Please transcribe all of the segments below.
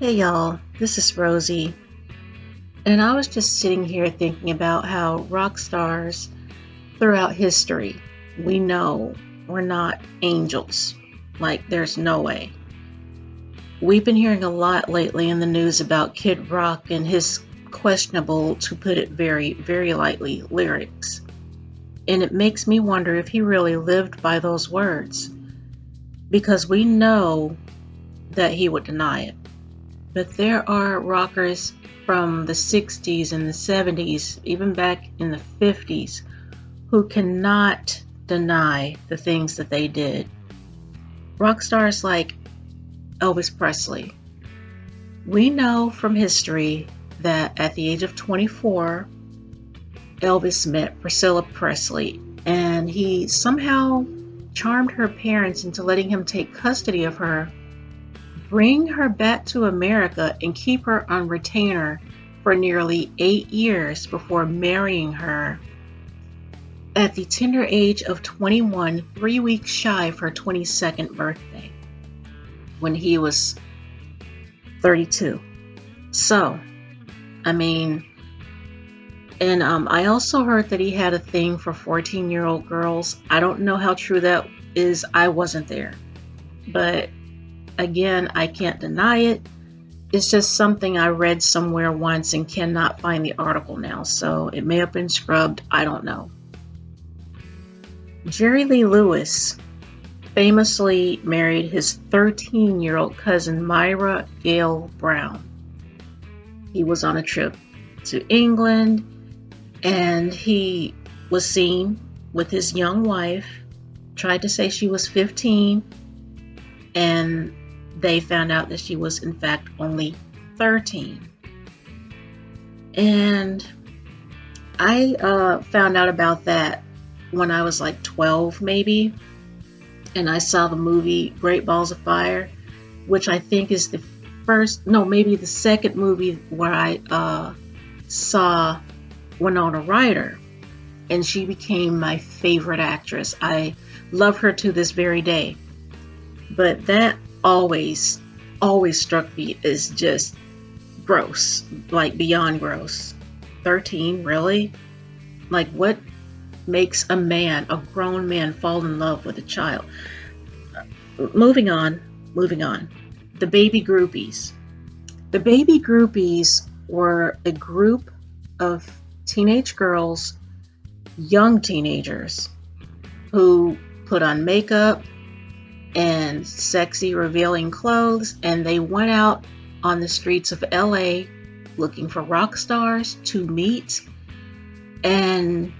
Hey y'all, this is Rosie, and I was just sitting here thinking about how rock stars throughout history, we know we're not angels. Like, there's no way. We've been hearing a lot lately in the news about Kid Rock and his questionable, to put it very, very lightly, lyrics. And it makes me wonder if he really lived by those words, because we know that he would deny it. But there are rockers from the 60s and the 70s, even back in the 50s, who cannot deny the things that they did. Rock stars like Elvis Presley. We know from history that at the age of 24, Elvis met Priscilla Presley, and he somehow charmed her parents into letting him take custody of her, bring her back to America, and keep her on retainer for nearly 8 years before marrying her at the tender age of 21, 3 weeks shy of her 22nd birthday, when he was 32. So, and I also heard that he had a thing for 14-year-old girls. I don't know how true that is. I wasn't there. But again, I can't deny it. It's just something I read somewhere once and cannot find the article now, so it may have been scrubbed. I don't know. Jerry Lee Lewis famously married his 13-year-old cousin Myra Gale Brown. He was on a trip to England, and he was seen with his young wife, tried to say she was 15, and they found out that she was in fact only 13. And I found out about that when I was like 12 maybe, and I saw the movie Great Balls of Fire, which I think is the second movie where I saw Winona Ryder, and she became my favorite actress. I love her to this very day. But that always struck me as just gross, like beyond gross. 13, really? Like, what makes a grown man, fall in love with a child? Moving on. The baby groupies. The baby groupies were a group of teenage girls, young teenagers, who put on makeup and sexy, revealing clothes, and they went out on the streets of LA looking for rock stars to meet and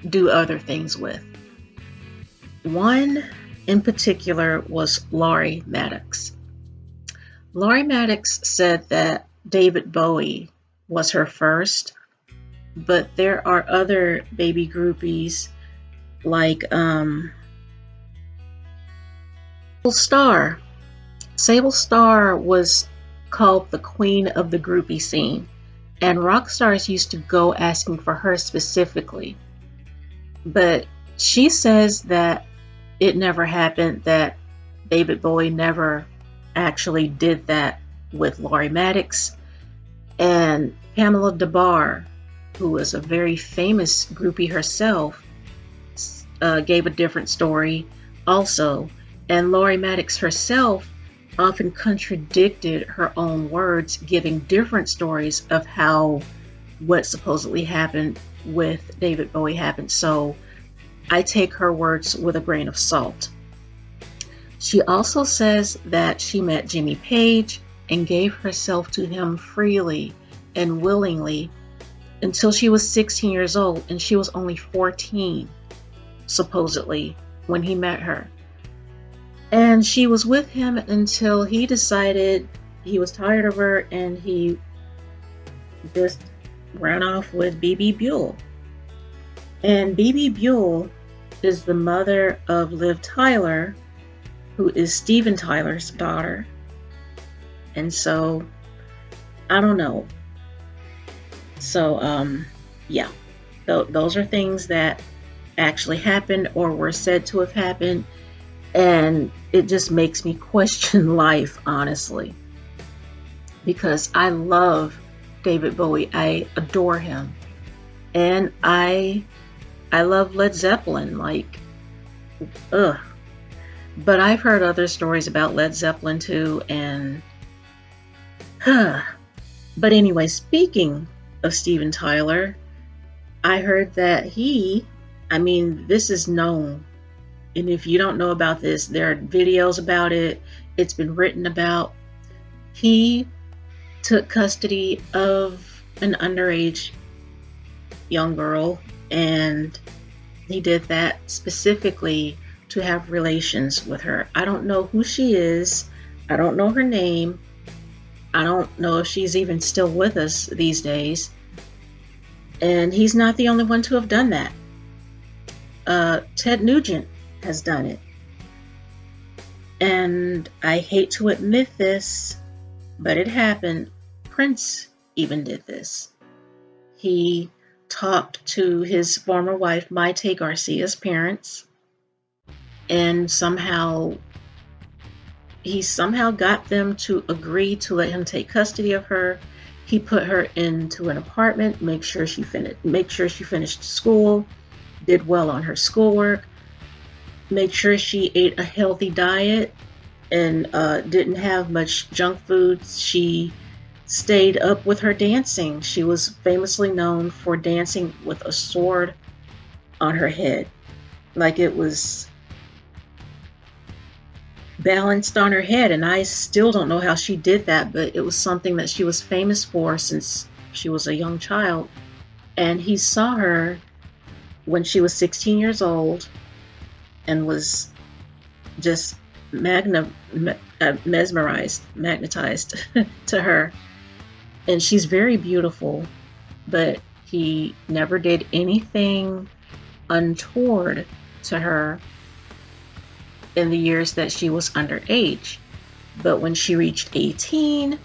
do other things with. One in particular was Laurie Maddox. Laurie Maddox said that David Bowie was her first, but there are other baby groupies like Sable Starr was called the queen of the groupie scene, and rock stars used to go asking for her specifically. But she says that it never happened, that David Bowie never actually did that with Laurie Maddox. And Pamela DeBar, who was a very famous groupie herself, gave a different story also. And Laurie Maddox herself often contradicted her own words, giving different stories of how what supposedly happened with David Bowie happened. So I take her words with a grain of salt. She also says that she met Jimmy Page and gave herself to him freely and willingly until she was 16 years old, and she was only 14, supposedly, when he met her. And she was with him until he decided he was tired of her, and he just ran off with B.B. Buell. And B.B. Buell is the mother of Liv Tyler, who is Steven Tyler's daughter. And so, I don't know. So, yeah. Those are things that actually happened or were said to have happened. And it just makes me question life, honestly. because I love David Bowie. I adore him. And I love Led Zeppelin, like, ugh. But I've heard other stories about Led Zeppelin too, and huh. But anyway, speaking of Steven Tyler, I heard that this is known. And if you don't know about this, there are videos about it. It's been written about. He took custody of an underage young girl, and he did that specifically to have relations with her. I don't know who she is. I don't know her name. I don't know if she's even still with us these days. And he's not the only one to have done that. Ted Nugent has done it. And I hate to admit this, but it happened. Prince even did this. He talked to his former wife, Maite Garcia's parents, and he somehow got them to agree to let him take custody of her. He put her into an apartment, make sure she finished school, did well on her schoolwork, make sure she ate a healthy diet, and didn't have much junk food. She stayed up with her dancing. She was famously known for dancing with a sword on her head, like it was balanced on her head. And I still don't know how she did that, but it was something that she was famous for since she was a young child. And he saw her when she was 16 years old and was just magnetized to her. And she's very beautiful, but he never did anything untoward to her in the years that she was underage. But when she reached 18,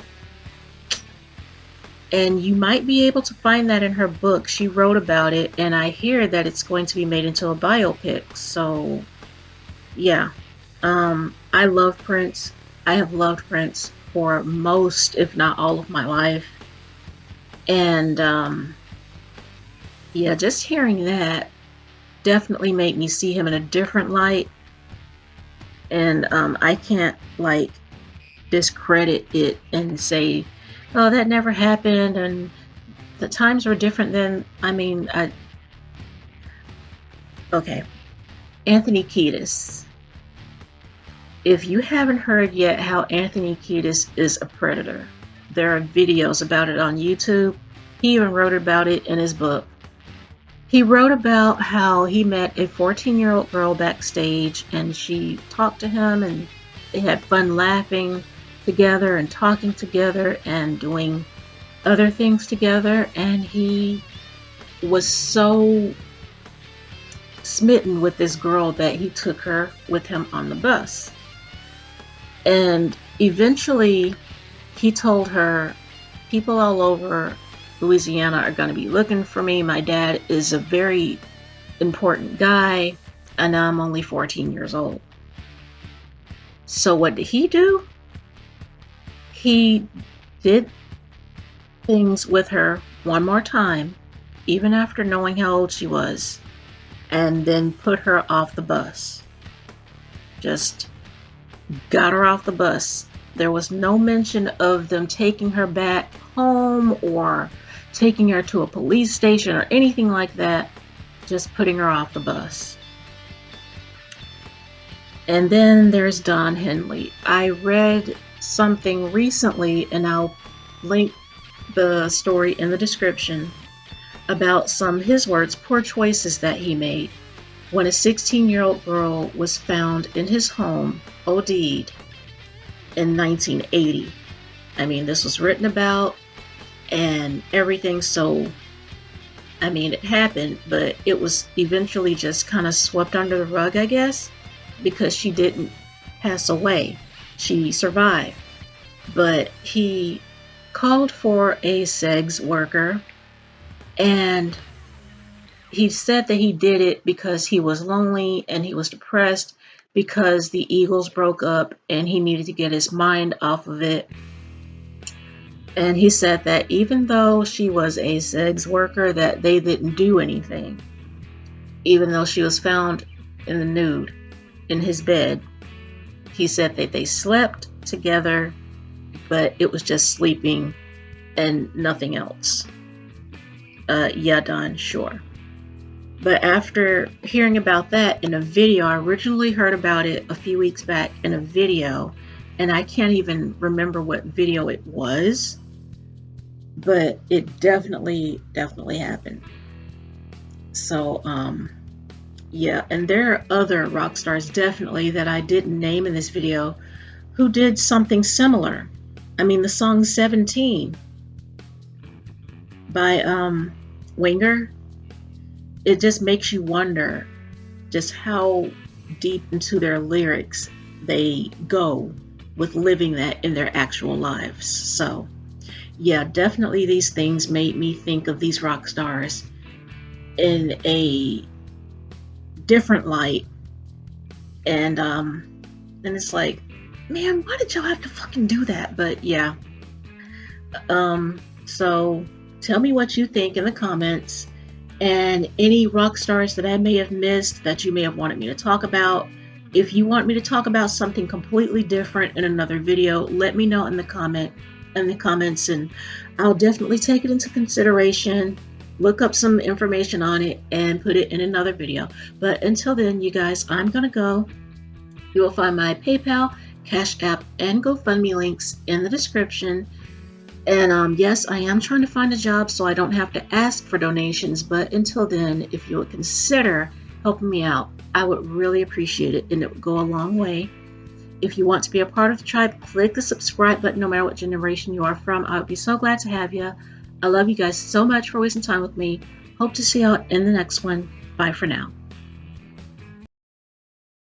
and you might be able to find that in her book, she wrote about it, and I hear that it's going to be made into a biopic. So, yeah. I love Prince. I have loved Prince for most, if not all, of my life. And, yeah, just hearing that definitely made me see him in a different light. And I can't, like, discredit it and say, oh, that never happened, and the times were different then. Okay. Anthony Kiedis. If you haven't heard yet how Anthony Kiedis is a predator, there are videos about it on YouTube. He even wrote about it in his book. He wrote about how he met a 14-year-old girl backstage, and she talked to him, and they had fun laughing together and talking together and doing other things together. And he was so smitten with this girl that he took her with him on the bus. And eventually he told her, people all over Louisiana are going to be looking for me. My dad is a very important guy, and I'm only 14 years old. So what did he do? He did things with her one more time, even after knowing how old she was, and then put her off the bus. Just got her off the bus. There was no mention of them taking her back home or taking her to a police station or anything like that. Just putting her off the bus. And then there's Don Henley. I read something recently, and I'll link the story in the description, about his words, poor choices that he made when a 16-year-old girl was found in his home, OD'd, in 1980. This was written about and everything. So, it happened, but it was eventually just kind of swept under the rug, I guess, because she didn't pass away. She survived. But he called for a sex worker, and he said that he did it because he was lonely and he was depressed because the Eagles broke up and he needed to get his mind off of it. And he said that even though she was a sex worker, that they didn't do anything. Even though she was found in the nude in his bed, he said that they slept together, but it was just sleeping and nothing else. Yeah, Don, sure. But after hearing about that in a video, I originally heard about it a few weeks back in a video, and I can't even remember what video it was, but it definitely happened. So, yeah, and there are other rock stars definitely that I didn't name in this video who did something similar. I mean, the song 17 by Winger, it just makes you wonder just how deep into their lyrics they go with living that in their actual lives. So, yeah, definitely these things made me think of these rock stars in a different light. And it's like, man, why did y'all have to fucking do that? But yeah. So tell me what you think in the comments, and any rock stars that I may have missed that you may have wanted me to talk about. If you want me to talk about something completely different in another video, let me know in the comments, and I'll definitely take it into consideration, look up some information on it, and put it in another video. But until then, you guys, I'm gonna go. You will find my PayPal, Cash App, and GoFundMe links in the description. And yes, I am trying to find a job so I don't have to ask for donations. But until then, if you would consider helping me out, I would really appreciate it, and it would go a long way. If you want to be a part of the tribe, click the subscribe button no matter what generation you are from. I would be so glad to have you. I love you guys so much for wasting time with me. Hope to see you out in the next one. Bye for now.